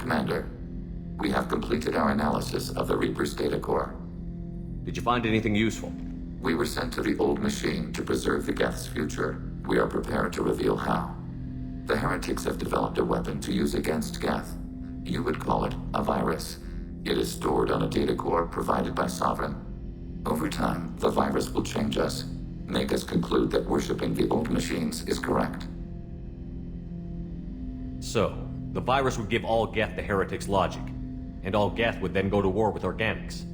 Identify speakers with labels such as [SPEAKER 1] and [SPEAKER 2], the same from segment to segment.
[SPEAKER 1] Commander. We have completed our analysis of the Reaper's data core.
[SPEAKER 2] Did you find anything useful?
[SPEAKER 1] We were sent to the old machine to preserve the Geth's future. We are prepared to reveal how. The heretics have developed a weapon to use against Geth. You would call it a virus. It is stored on a data core provided by Sovereign. Over time, the virus will change us, make us conclude that worshipping the old machines is correct.
[SPEAKER 2] So, the virus would give all Geth the heretics' logic, and all Geth would then go to war with organics.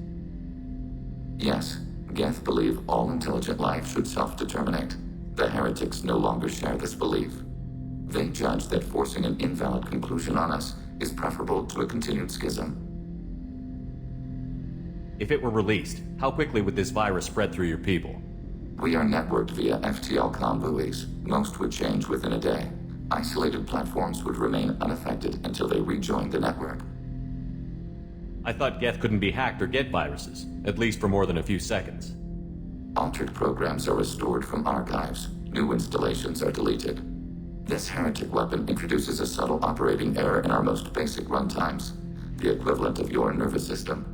[SPEAKER 1] Yes, Geth believe all intelligent life should self-determinate. The heretics no longer share this belief. They judge that forcing an invalid conclusion on us is preferable to a continued schism.
[SPEAKER 2] If it were released, how quickly would this virus spread through your people?
[SPEAKER 1] We are networked via FTL-COM buoys. Most would change within a day. Isolated platforms would remain unaffected until they rejoined the network.
[SPEAKER 2] I thought Geth couldn't be hacked or get viruses, at least for more than a few seconds.
[SPEAKER 1] Altered programs are restored from archives. New installations are deleted. This heretic weapon introduces a subtle operating error in our most basic runtimes, the equivalent of your nervous system.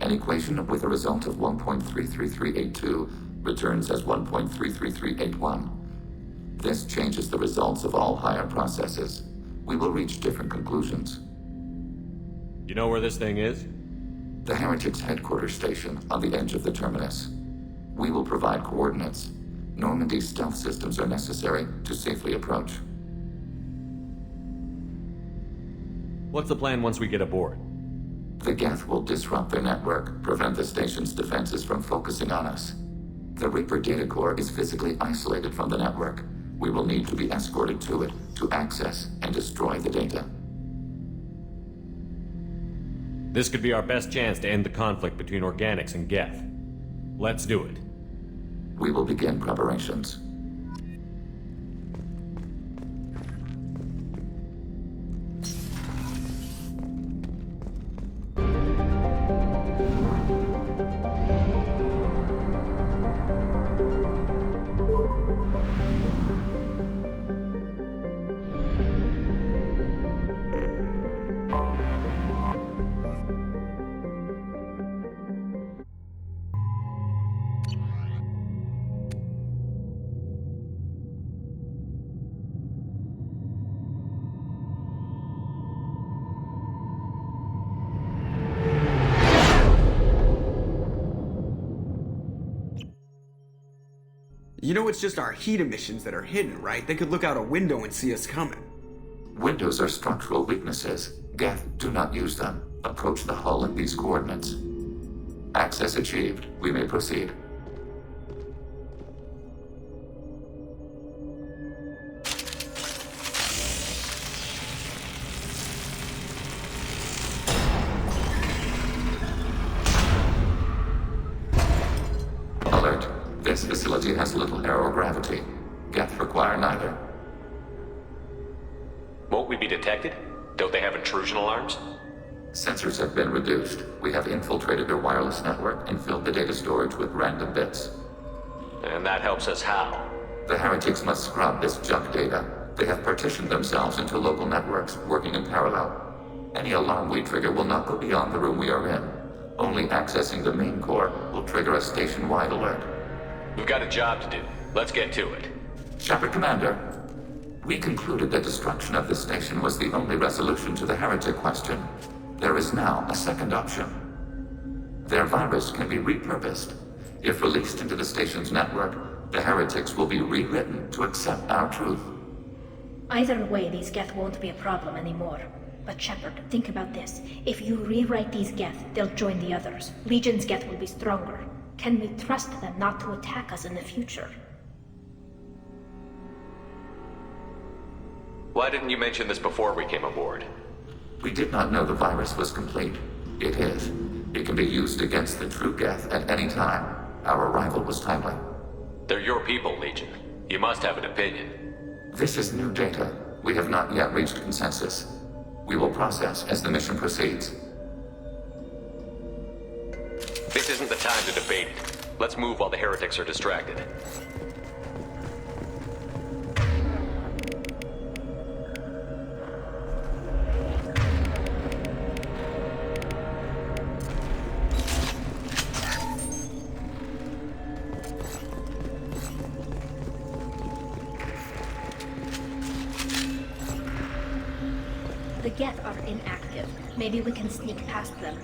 [SPEAKER 1] An equation with a result of 1.33382 returns as 1.33381. This changes the results of all higher processes. We will reach different conclusions.
[SPEAKER 2] You know where this thing is?
[SPEAKER 1] The Heretics' headquarters station on the edge of the terminus. We will provide coordinates. Normandy's stealth systems are necessary to safely approach.
[SPEAKER 2] What's the plan once we get aboard?
[SPEAKER 1] The Geth will disrupt their network, prevent the station's defenses from focusing on us. The Reaper data core is physically isolated from the network. We will need to be escorted to it to access and destroy the data.
[SPEAKER 2] This could be our best chance to end the conflict between organics and Geth. Let's do it.
[SPEAKER 1] We will begin preparations.
[SPEAKER 3] You know it's just our heat emissions that are hidden, right? They could look out a window and see us coming.
[SPEAKER 1] Windows are structural weaknesses. Geth, do not use them. Approach the hull at these coordinates. Access achieved. We may proceed. Alert. This facility has little aerogravity. Geth require neither.
[SPEAKER 2] Won't we be detected? Don't they have intrusion alarms?
[SPEAKER 1] Sensors have been reduced. We have infiltrated their wireless network and filled the data storage with random bits.
[SPEAKER 2] And that helps us how?
[SPEAKER 1] The heretics must scrub this junk data. They have partitioned themselves into local networks, working in parallel. Any alarm we trigger will not go beyond the room we are in. Only accessing the main core will trigger a station-wide alert.
[SPEAKER 2] We've got a job to do. Let's get to it.
[SPEAKER 1] Shepard Commander, we concluded that destruction of this station was the only resolution to the heretic question. There is now a second option. Their virus can be repurposed. If released into the station's network, the heretics will be rewritten to accept our truth.
[SPEAKER 4] Either way, these Geth won't be a problem anymore. But Shepard, think about this. If you rewrite these Geth, they'll join the others. Legion's Geth will be stronger. Can we trust them not to attack us in the future?
[SPEAKER 2] Why didn't you mention this before we came aboard?
[SPEAKER 1] We did not know the virus was complete. It is. It can be used against the true Geth at any time. Our arrival was timely.
[SPEAKER 2] They're your people, Legion. You must have an opinion.
[SPEAKER 1] This is new data. We have not yet reached consensus. We will process as the mission proceeds.
[SPEAKER 2] This isn't the time to debate it. Let's move while the heretics are distracted.
[SPEAKER 4] The Geth are inactive. Maybe we can sneak past them.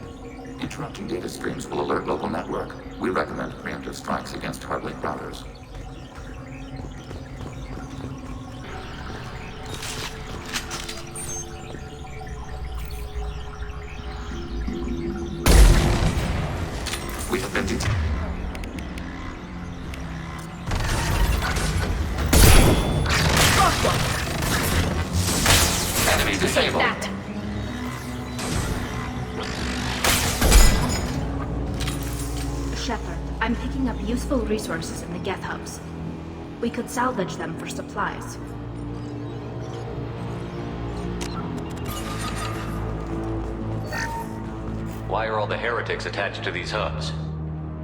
[SPEAKER 1] Interrupting data streams will alert local network. We recommend preemptive strikes against hardlink routers. We have been detected. Enemy
[SPEAKER 4] Take
[SPEAKER 1] disabled.
[SPEAKER 4] that! Shepard, I'm picking up useful resources in the Geth hubs. We could salvage them for supplies.
[SPEAKER 2] Why are all the heretics attached to these hubs?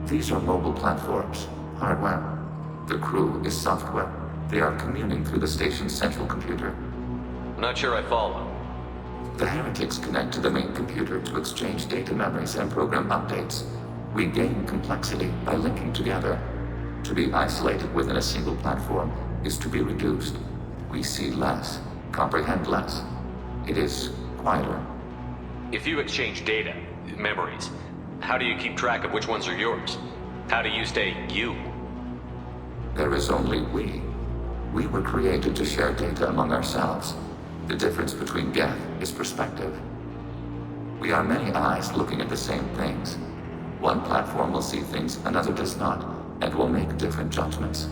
[SPEAKER 1] These are mobile platforms, hardware. The crew is software. They are communing through the station's central computer.
[SPEAKER 2] I'm not sure I follow.
[SPEAKER 1] The heretics connect to the main computer to exchange data memories and program updates. We gain complexity by linking together. To be isolated within a single platform is to be reduced. We see less, comprehend less. It is quieter.
[SPEAKER 2] If you exchange data, memories, how do you keep track of which ones are yours? How do you stay you?
[SPEAKER 1] There is only we. We were created to share data among ourselves. The difference between Geth is perspective. We are many eyes looking at the same things. One platform will see things another does not, and will make different judgments.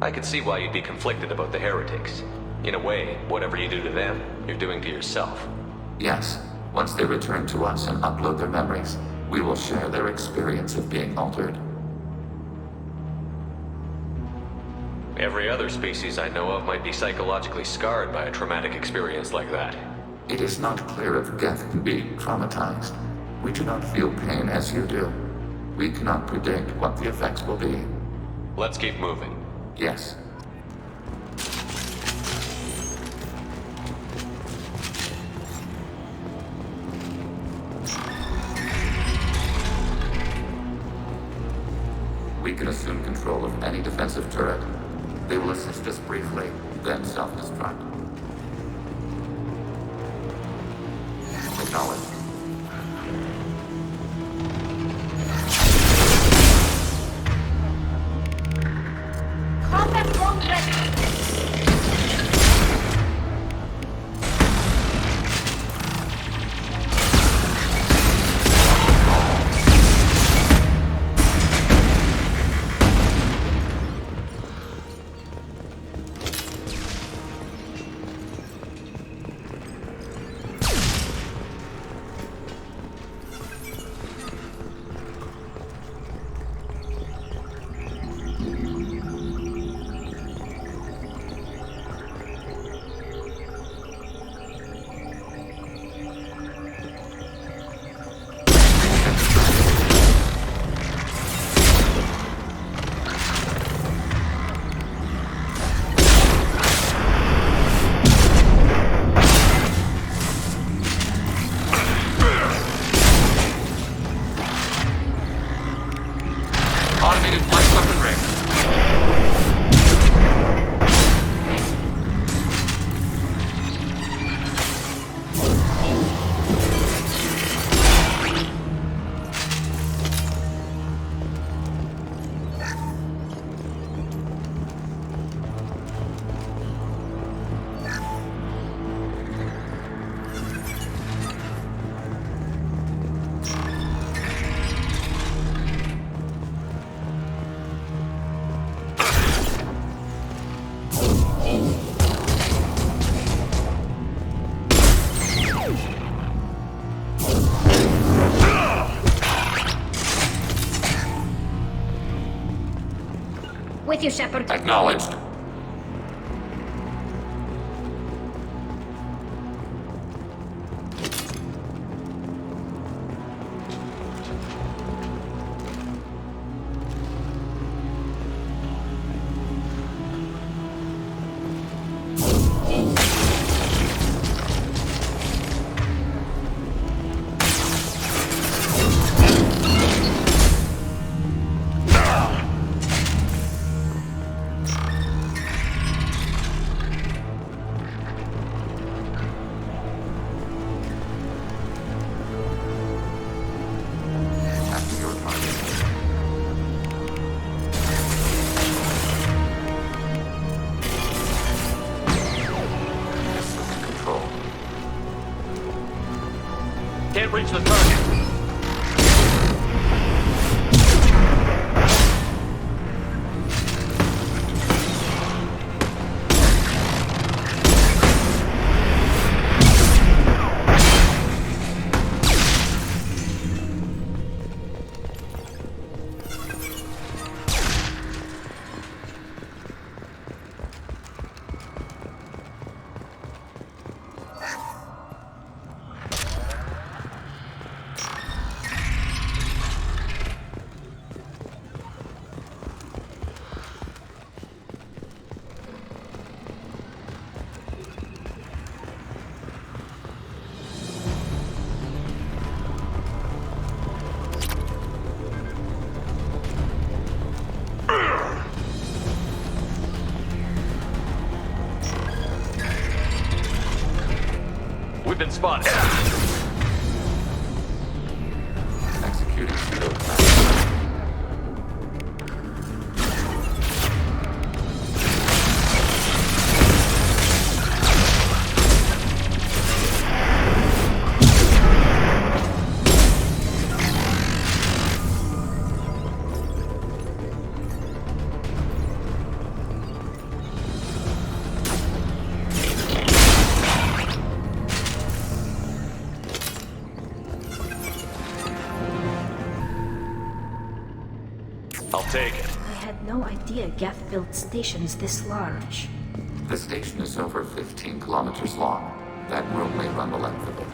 [SPEAKER 2] I can see why you'd be conflicted about the heretics. In a way, whatever you do to them, you're doing to yourself.
[SPEAKER 1] Yes, once they return to us and upload their memories, we will share their experience of being altered.
[SPEAKER 2] Every other species I know of might be psychologically scarred by a traumatic experience like that.
[SPEAKER 1] It is not clear if Geth can be traumatized. We do not feel pain as you do. We cannot predict what the effects will be.
[SPEAKER 2] Let's keep moving.
[SPEAKER 1] Yes. We can assume control of any defensive turret. They will assist us briefly, then self-destruct. Acknowledged.
[SPEAKER 4] Combat drone ready!
[SPEAKER 1] Automated flight weapon ring.
[SPEAKER 4] With you, Shepard.
[SPEAKER 1] Acknowledged.
[SPEAKER 2] reach the target. We've been spotted.
[SPEAKER 1] Executing pseudo plan.
[SPEAKER 2] I'll take it.
[SPEAKER 4] I had no idea Geth built stations this large.
[SPEAKER 1] The station is over 15 kilometers long. That room may run the length of it.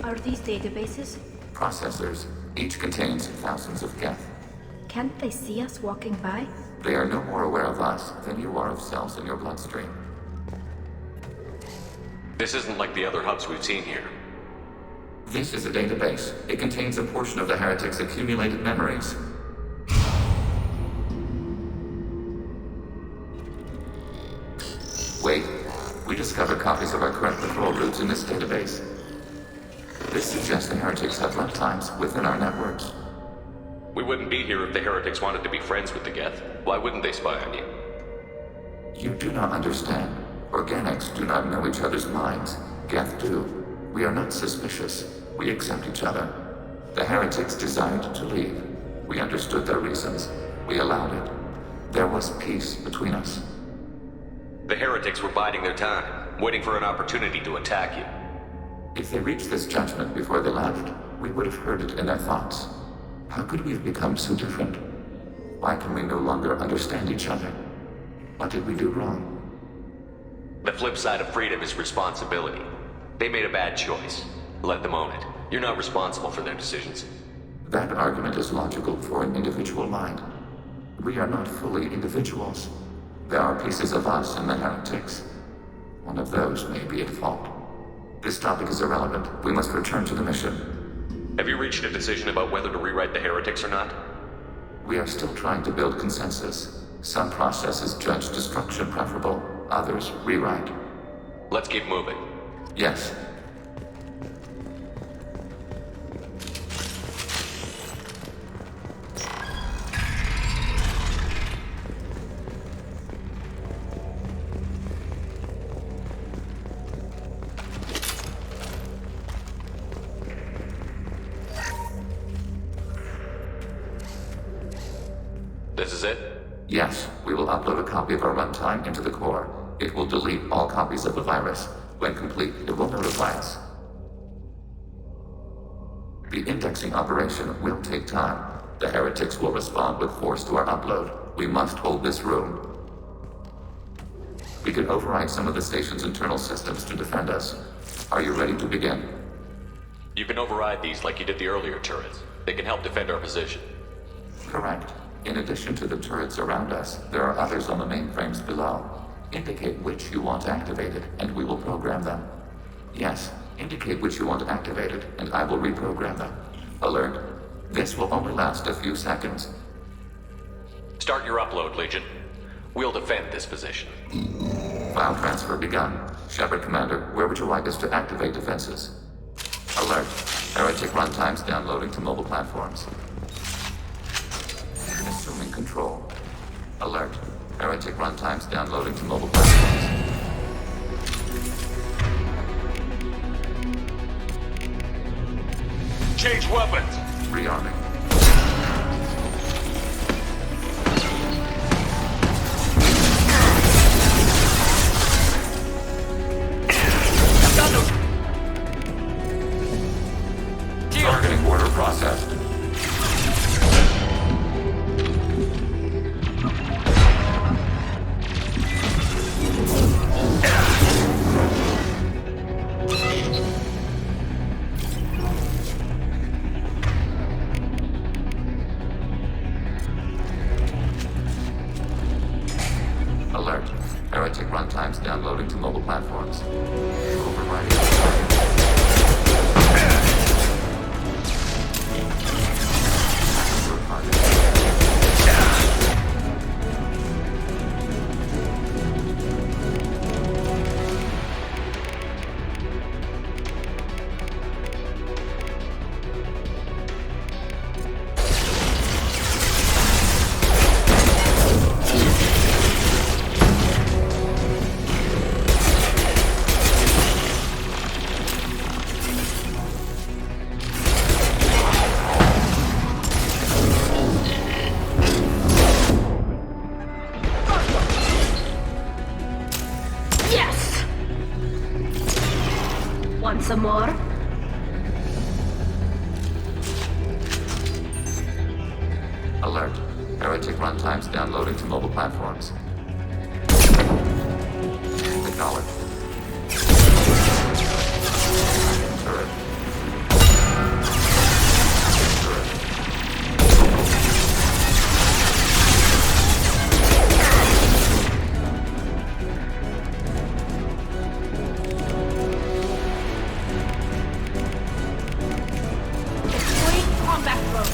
[SPEAKER 4] Are these databases?
[SPEAKER 1] Processors. Each contains thousands of Geth.
[SPEAKER 4] Can't they see us walking by?
[SPEAKER 1] They are no more aware of us than you are of cells in your bloodstream.
[SPEAKER 2] This isn't like the other hubs we've seen here.
[SPEAKER 1] This is a database. It contains a portion of the heretic's accumulated memories. Wait. We discovered copies of our current patrol routes in this database. This suggests the heretics have lifetimes within our networks.
[SPEAKER 2] We wouldn't be here if the heretics wanted to be friends with the Geth. Why wouldn't they spy on you?
[SPEAKER 1] You do not understand. Organics do not know each other's minds. Geth do. We are not suspicious. We accept each other. The heretics desired to leave. We understood their reasons. We allowed it. There was peace between us.
[SPEAKER 2] The heretics were biding their time, waiting for an opportunity to attack you.
[SPEAKER 1] If they reached this judgment before they left, we would have heard it in their thoughts. How could we have become so different? Why can we no longer understand each other? What did we do wrong?
[SPEAKER 2] The flip side of freedom is responsibility. They made a bad choice. Let them own it. You're not responsible for their decisions.
[SPEAKER 1] That argument is logical for an individual mind. We are not fully individuals. There are pieces of us in the heretics. One of those may be at fault. This topic is irrelevant. We must return to the mission.
[SPEAKER 2] Have you reached a decision about whether to rewrite the heretics or not?
[SPEAKER 1] We are still trying to build consensus. Some processes judge destruction preferable, others rewrite.
[SPEAKER 2] Let's keep moving.
[SPEAKER 1] Yes.
[SPEAKER 2] This is it?
[SPEAKER 1] Yes, we will upload a copy of our runtime into the core. It will delete all copies of the virus. When complete, it will notify us. The indexing operation will take time. The heretics will respond with force to our upload. We must hold this room. We can override some of the station's internal systems to defend us. Are you ready to begin?
[SPEAKER 2] You can override these like you did the earlier turrets. They can help defend our position.
[SPEAKER 1] Correct. In addition to the turrets around us, there are others on the mainframes below. Indicate which you want activated, and we will program them. Yes, indicate which you want activated, and I will reprogram them. Alert. This will only last a few seconds.
[SPEAKER 2] Start your upload, Legion. We'll defend this position.
[SPEAKER 1] File transfer begun. Shepard Commander, where would you like us to activate defenses? Alert. Heretic runtimes downloading to mobile platforms. Assuming control. Alert. Heretic runtimes downloading to mobile platforms.
[SPEAKER 2] Change weapons!
[SPEAKER 1] Rearming. Targeting order processed. Alert. Heretic runtimes downloading to mobile platforms. Overriding.
[SPEAKER 4] Yes! Want some more?
[SPEAKER 1] Alert. Heretic runtimes downloading to mobile platforms. Acknowledged. Turret.
[SPEAKER 4] Deploying combat drone.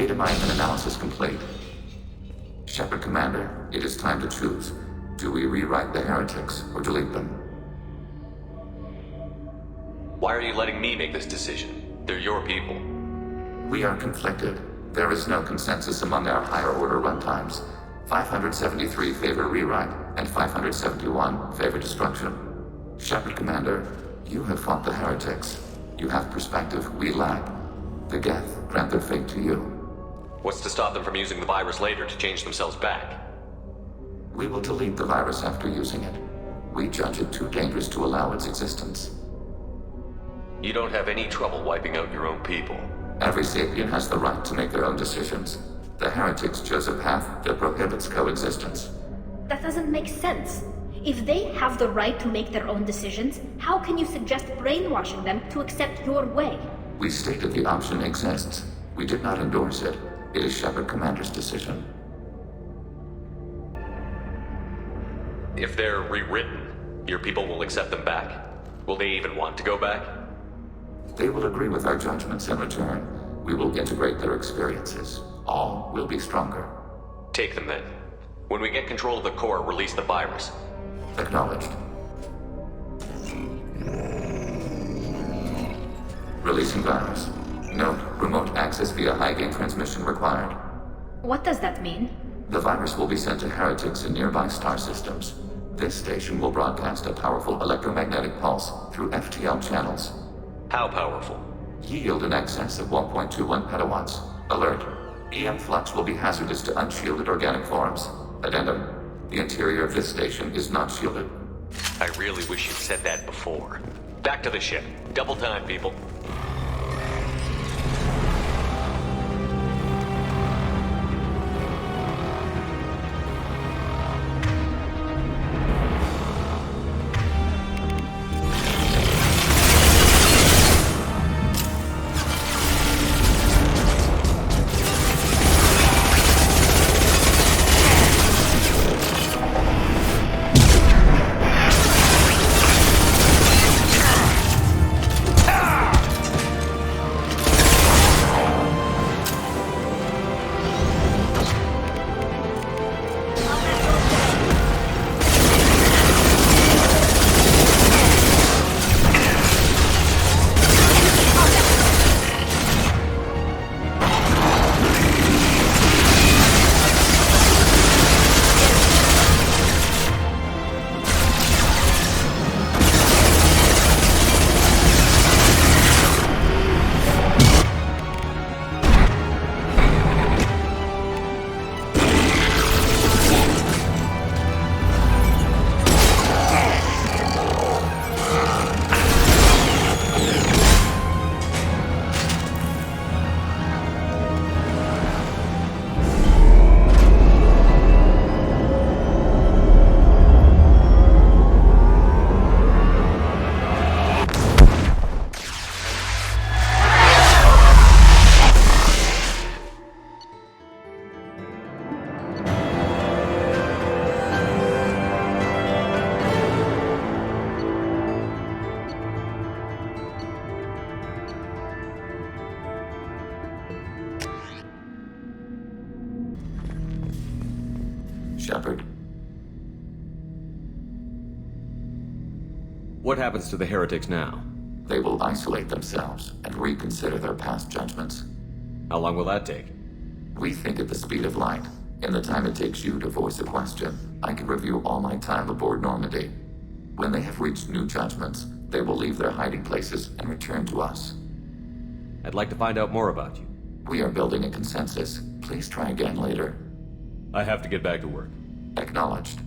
[SPEAKER 1] Data mining and analysis complete. Shepard Commander, it is time to choose. Do we rewrite the heretics or delete them?
[SPEAKER 2] Why are you letting me make this decision? They're your people.
[SPEAKER 1] We are conflicted. There is no consensus among our higher order runtimes. 573 favor rewrite, and 571 favor destruction. Shepard Commander, you have fought the heretics. You have perspective we lack. The Geth grant their fate to you.
[SPEAKER 2] What's to stop them from using the virus later to change themselves back?
[SPEAKER 1] We will delete the virus after using it. We judge it too dangerous to allow its existence.
[SPEAKER 2] You don't have any trouble wiping out your own people.
[SPEAKER 1] Every sapient has the right to make their own decisions. The heretics chose a path that prohibits coexistence.
[SPEAKER 4] That doesn't make sense. If they have the right to make their own decisions, how can you suggest brainwashing them to accept your way?
[SPEAKER 1] We stated the option exists. We did not endorse it. It is Shepard Commander's decision.
[SPEAKER 2] If they're rewritten, your people will accept them back. Will they even want to go back?
[SPEAKER 1] They will agree with our judgments in return. We will integrate their experiences. All will be stronger.
[SPEAKER 2] Take them then. When we get control of the core, release the virus.
[SPEAKER 1] Acknowledged. Releasing virus. Note, remote access via high-gain transmission required.
[SPEAKER 4] What does that mean?
[SPEAKER 1] The virus will be sent to heretics in nearby star systems. This station will broadcast a powerful electromagnetic pulse through FTL channels.
[SPEAKER 2] How powerful?
[SPEAKER 1] Yield in excess of 1.21 petawatts. Alert. EM flux will be hazardous to unshielded organic forms. Addendum. The interior of this station is not shielded.
[SPEAKER 2] I really wish you'd said that before. Back to the ship. Double time, people.
[SPEAKER 1] Shepard.
[SPEAKER 5] What happens to the heretics now?
[SPEAKER 1] They will isolate themselves and reconsider their past judgments.
[SPEAKER 5] How long will that take?
[SPEAKER 1] We think at the speed of light. In the time it takes you to voice a question, I can review all my time aboard Normandy. When they have reached new judgments, they will leave their hiding places and return to us.
[SPEAKER 5] I'd like to find out more about you.
[SPEAKER 1] We are building a consensus. Please try again later.
[SPEAKER 5] I have to get back to work.
[SPEAKER 1] Acknowledged.